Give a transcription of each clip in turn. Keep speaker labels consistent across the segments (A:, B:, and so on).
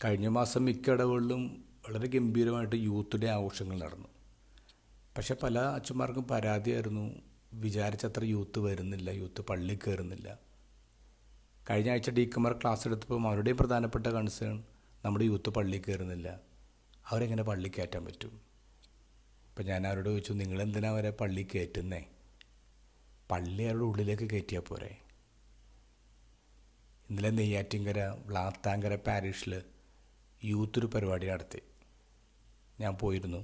A: കഴിഞ്ഞ മാസം മിക്ക ഇടവുകളിലും വളരെ ഗംഭീരമായിട്ട് യൂത്ത് ഡേ ആഘോഷങ്ങൾ നടന്നു. പക്ഷെ പല അച്ഛന്മാർക്കും പരാതിയായിരുന്നു, വിചാരിച്ചത്ര യൂത്ത് വരുന്നില്ല, യൂത്ത് പള്ളി കയറുന്നില്ല. കഴിഞ്ഞ ആഴ്ച ഡീക്കന്മാർ ക്ലാസ് എടുത്തപ്പോൾ അവരുടെയും പ്രധാനപ്പെട്ട കൺസേൺ നമ്മുടെ യൂത്ത് പള്ളി കയറുന്നില്ല, അവരെങ്ങനെ പള്ളി കയറ്റാൻ പറ്റും? അപ്പം ഞാൻ അവരോട് ചോദിച്ചു, നിങ്ങളെന്തിനാ അവരെ പള്ളി കയറ്റുന്നേ? പള്ളി അവരുടെ ഉള്ളിലേക്ക് കയറ്റിയാൽ പോരെ. ഇന്നലെ നെയ്യാറ്റിൻകര വ്ളാത്താങ്കര പാരീഷിൽ യൂത്ത് ഒരു പരിപാടി നടത്തി. ഞാൻ പോയിരുന്നു.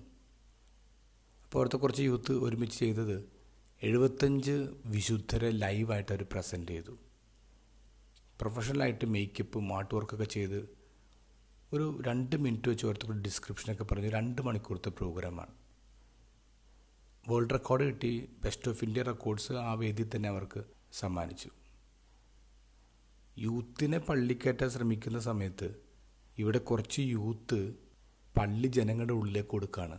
A: അപ്പോൾ അവിടുത്തെ കുറച്ച് യൂത്ത് ഒരുമിച്ച് ചെയ്തത് 75 വിശുദ്ധരെ ലൈവായിട്ട് അവർ പ്രസൻറ്റ് ചെയ്തു. പ്രൊഫഷണലായിട്ട് മേക്കപ്പും ആർട്ട് വർക്കൊക്കെ ചെയ്ത് ഒരു 2 മിനിറ്റ് വെച്ച് ഓരോരുത്തരുടെ ഡിസ്ക്രിപ്ഷനൊക്കെ പറഞ്ഞ് 2 മണിക്കൂറത്തെ പ്രോഗ്രാമാണ്. വേൾഡ് റെക്കോർഡ് കിട്ടി. ബെസ്റ്റ് ഓഫ് ഇന്ത്യ റെക്കോർഡ്സ് ആ വേദിയിൽ തന്നെ അവർക്ക് സമ്മാനിച്ചു. യൂത്തിനെ പള്ളിക്കയറ്റാൻ ശ്രമിക്കുന്ന സമയത്ത് ഇവിടെ കുറച്ച് യൂത്ത് പള്ളി ജനങ്ങളുടെ ഉള്ളിലേക്ക് കൊടുക്കുകയാണ്,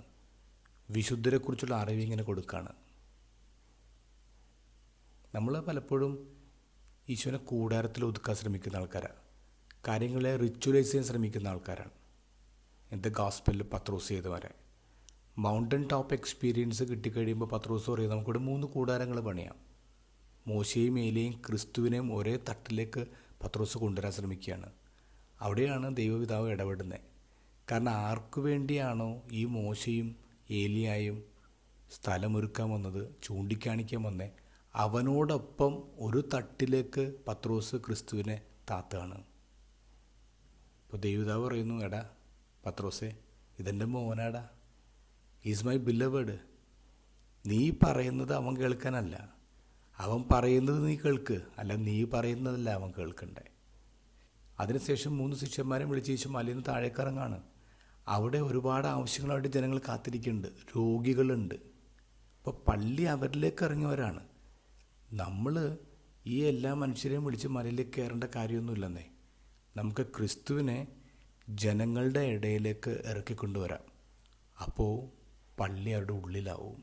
A: വിശുദ്ധരെക്കുറിച്ചുള്ള അറിവ് ഇങ്ങനെ കൊടുക്കുകയാണ്. നമ്മൾ പലപ്പോഴും ഈശോനെ കൂടാരത്തിൽ ഒതുക്കാൻ ശ്രമിക്കുന്ന ആൾക്കാരാണ്, കാര്യങ്ങളെ റിച്വലൈസ് ചെയ്യാൻ ശ്രമിക്കുന്ന ആൾക്കാരാണ്. എന്ത് ഗോസ്പലിൽ പത്രോസ് ചെയ്തവരെ മൗണ്ടൻ ടോപ്പ് എക്സ്പീരിയൻസ് കിട്ടിക്കഴിയുമ്പോൾ പത്രോസ് പറയും, നമുക്കിവിടെ 3 കൂടാരങ്ങൾ പണിയാം. മോശയും ഏലിയും ക്രിസ്തുവിനെയും ഒരേ തട്ടിലേക്ക് പത്രോസ് കൊണ്ടുവരാൻ ശ്രമിക്കുകയാണ്. അവിടെയാണ് ദൈവപിതാവ് ഇടപെടുന്നത്. കാരണം ആർക്കു വേണ്ടിയാണോ ഈ മോശയും ഏലിയായും സ്ഥലമൊരുക്കാൻ വന്നത്, ചൂണ്ടിക്കാണിക്കാൻ വന്നേ, അവനോടൊപ്പം ഒരു തട്ടിലേക്ക് പത്രോസ് ക്രിസ്തുവിനെ താത്തുകയാണ്. ഇപ്പോൾ ദൈവപിതാവ് പറയുന്നു, എടാ പത്രോസേ, ഇതെൻ്റെ മോനാടാ, ഈസ് മൈ ബിലവേഡ്. നീ പറയുന്നത് അവൻ കേൾക്കാനല്ല, അവൻ പറയുന്നത് നീ കേൾക്ക്, അല്ല നീ പറയുന്നതല്ല അവൻ കേൾക്കണ്ടേ. അതിനുശേഷം 3 ശിഷ്യന്മാരെ വിളിച്ച് ഈശോ മലയിൽ നിന്ന് താഴേക്കിറങ്ങാണ്. അവിടെ ഒരുപാട് ആവശ്യങ്ങളായിട്ട് ജനങ്ങൾ കാത്തിരിക്കുന്നുണ്ട്, രോഗികളുണ്ട്. അപ്പോൾ പള്ളി അവരിലേക്ക് ഇറങ്ങിയവരാണ്. നമ്മൾ ഈ എല്ലാ മനുഷ്യരെയും വിളിച്ച് മലയിലേക്ക് കയറേണ്ട കാര്യമൊന്നുമില്ലെന്നേ. നമുക്ക് ക്രിസ്തുവിനെ ജനങ്ങളുടെ ഇടയിലേക്ക് ഇറക്കിക്കൊണ്ടുവരാം. അപ്പോൾ പള്ളി അവരുടെ ഉള്ളിലാവും.